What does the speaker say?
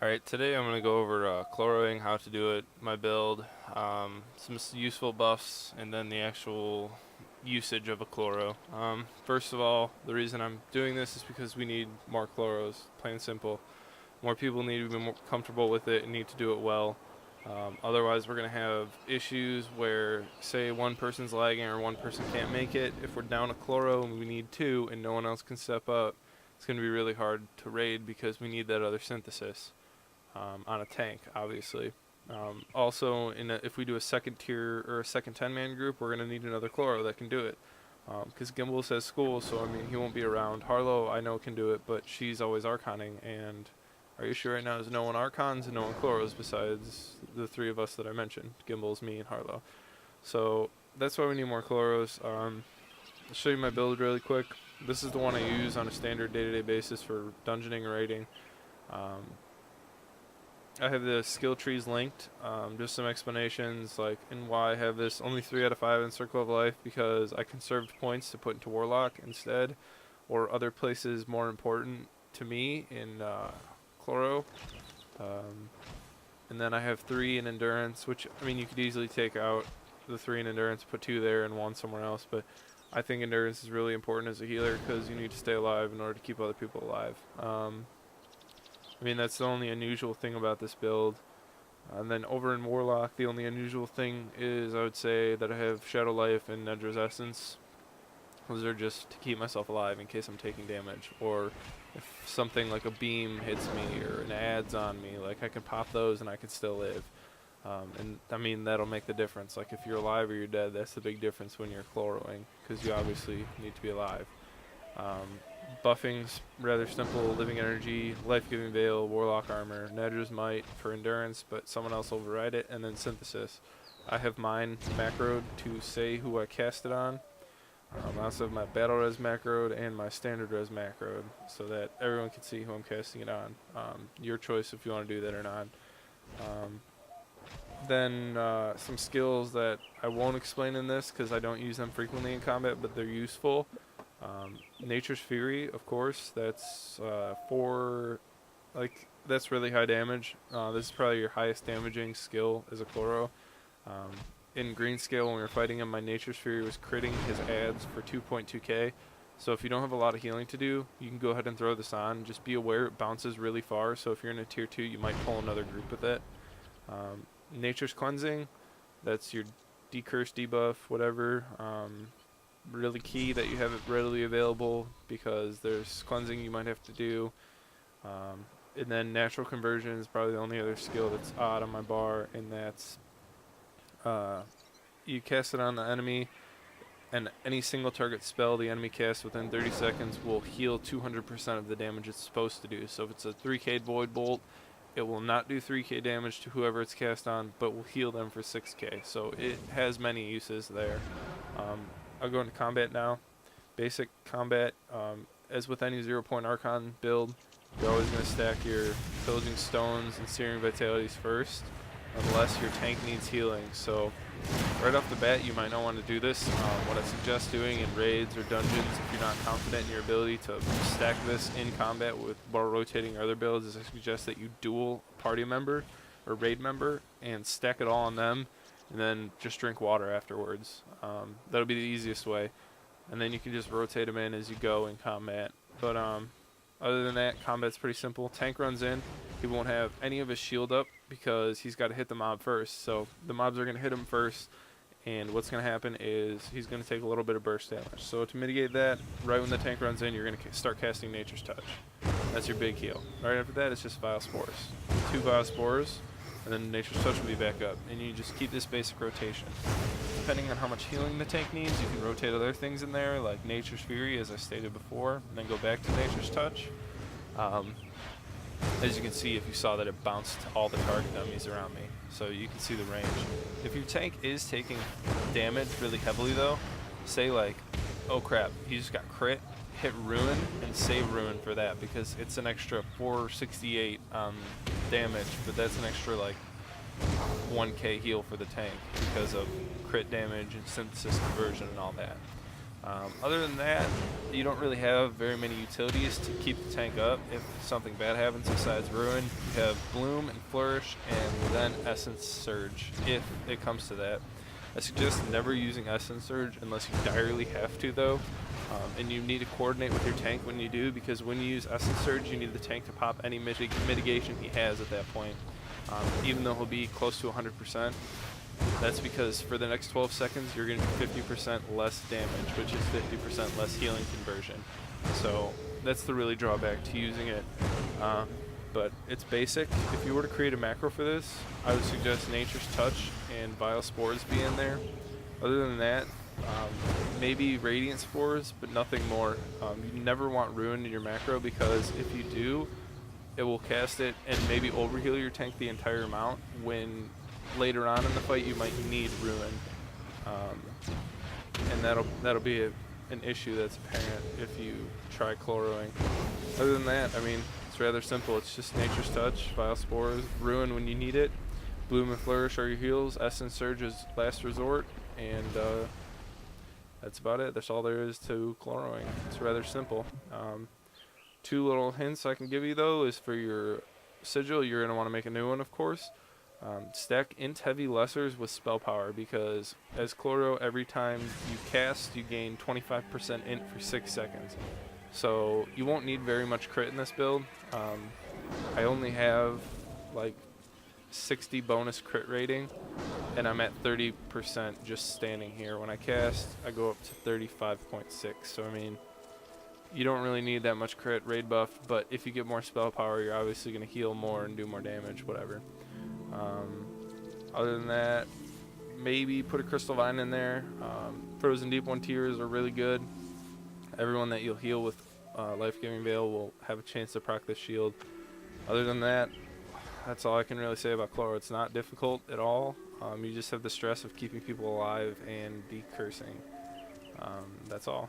Alright, today I'm going to go over chloroing, how to do it, my build, some useful buffs, and then the actual usage of a chloro. First of all, the reason I'm doing this is because we need more chloros, plain and simple. More people need to be more comfortable with it and need to do it well. Otherwise, we're going to have issues where, say, one person's lagging or one person can't make it. If we're down a chloro and we need two and no one else can step up, it's going to be really hard to raid because we need that other synthesis on a tank, obviously. Also, if we do a second tier or a second 10-man group, we're going to need another Chloro that can do it. Because Gimbal says school, so I mean, he won't be around. Harlow, I know, can do it, but she's always Archoning, and our issue right now is no one Archons and no one Chloros besides the three of us that I mentioned. Gimbal's, me, and Harlow. So that's why we need more Chloros. I'll show you my build really quick. This is the one I use on a standard day-to-day basis for dungeoning and raiding. I have the skill trees linked, just some explanations like and why I have this only 3 out of 5 in Circle of Life, because I conserved points to put into Warlock instead, or other places more important to me in Chloro. And then I have 3 in Endurance, which, I mean, you could easily take out the 3 in Endurance, put 2 there and 1 somewhere else, but I think Endurance is really important as a healer because you need to stay alive in order to keep other people alive. I mean, that's the only unusual thing about this build. And then over in Warlock, the only unusual thing is, I would say, that I have Shadow Life and Nedra's Essence. Those are just to keep myself alive in case I'm taking damage. Or if something like a beam hits me or an ad's on me, like I can pop those and I can still live. And I mean, that'll make the difference. Like if you're alive or you're dead, that's the big difference when you're chloroing, because you obviously need to be alive. Buffing's rather simple: Living Energy, Life-Giving Veil, Warlock Armor, Nedra's Might for Endurance, but someone else override it, and then Synthesis. I have mine macroed to say who I cast it on. I also have my Battle Res macroed and my Standard Res macroed, so that everyone can see who I'm casting it on. Your choice if you want to do that or not. Then some skills that I won't explain in this because I don't use them frequently in combat, but they're useful. Nature's Fury, of course, that's that's really high damage. This is probably your highest damaging skill as a Chloro. In Green Scale, when we were fighting him, my Nature's Fury was critting his adds for 2.2k. So if you don't have a lot of healing to do, you can go ahead and throw this on. Just be aware it bounces really far, so if you're in a tier 2, you might pull another group with it. Nature's Cleansing, that's your decurse, debuff, whatever. Really key that you have it readily available because there's cleansing you might have to do. And then Natural Conversion is probably the only other skill that's odd on my bar, and that's you cast it on the enemy, and any single target spell the enemy casts within 30 seconds will heal 200% of the damage it's supposed to do. So if it's a 3k Void Bolt, it will not do 3k damage to whoever it's cast on, but will heal them for 6k. So it has many uses there. I'll go into combat now. Basic combat, as with any 0-point Archon build, you're always going to stack your Pillaging Stones and Searing Vitalities first, unless your tank needs healing. So right off the bat, you might not want to do this. What I suggest doing in raids or dungeons, if you're not confident in your ability to stack this in combat while rotating your other builds, is I suggest that you duel party member or raid member and stack it all on them, and then just drink water afterwards. That'll be the easiest way. And then you can just rotate them in as you go in combat. But other than that, combat's pretty simple. Tank runs in. He won't have any of his shield up because he's got to hit the mob first. So the mobs are going to hit him first. And what's going to happen is he's going to take a little bit of burst damage. So to mitigate that, right when the tank runs in, you're going to start casting Nature's Touch. That's your big heal. Right after that, it's just Vile Spores. 2 Vile Spores, and then Nature's Touch will be back up. And you just keep this basic rotation. Depending on how much healing the tank needs, you can rotate other things in there, like Nature's Fury, as I stated before, and then go back to Nature's Touch. As you can see, if you saw that, it bounced all the target dummies around me, so you can see the range. If your tank is taking damage really heavily though, say like, oh crap, he just got crit, hit Ruin and save Ruin for that, because it's an extra 468 damage, but that's an extra like 1k heal for the tank because of crit damage and synthesis conversion and all that. Other than that, you don't really have very many utilities to keep the tank up if something bad happens besides Ruin. You have Bloom and Flourish, and then Essence Surge, if it comes to that. I suggest never using Essence Surge unless you direly have to, though. And you need to coordinate with your tank when you do, because when you use Essence Surge, you need the tank to pop any mitigation he has at that point. Even though he'll be close to 100%. That's because for the next 12 seconds, you're going to do 50% less damage, which is 50% less healing conversion. So that's the really drawback to using it. But it's basic. If you were to create a macro for this, I would suggest Nature's Touch and Vile Spores be in there. Other than that, maybe Radiant Spores, but nothing more. You never want Ruin in your macro, because if you do, it will cast it and maybe overheal your tank the entire amount when later on in the fight you might need Ruin. And that'll be an issue that's apparent if you try Chloroing. Other than that, I mean, it's rather simple. It's just Nature's Touch, Vile Spores, Ruin when you need it, Bloom and Flourish are your heals, Essence Surge is last resort, and that's about it. That's all there is to Chloroing. It's rather simple. Two little hints I can give you, though, is for your Sigil, you're going to want to make a new one, of course. Stack int heavy lessers with spell power, because as Chloro, every time you cast, you gain 25% int for 6 seconds. So you won't need very much crit in this build. I only have like 60 bonus crit rating, and I'm at 30% just standing here. When I cast, I go up to 35.6. So I mean, you don't really need that much crit raid buff, but if you get more spell power, you're obviously going to heal more and do more damage, whatever. Other than that, maybe put a Crystal Vine in there. Frozen Deep 1 tiers are really good. Everyone that you'll heal with Life-Giving Veil will have a chance to proc this shield. Other than that, that's all I can really say about Chloro. It's not difficult at all. You just have the stress of keeping people alive and decursing. That's all.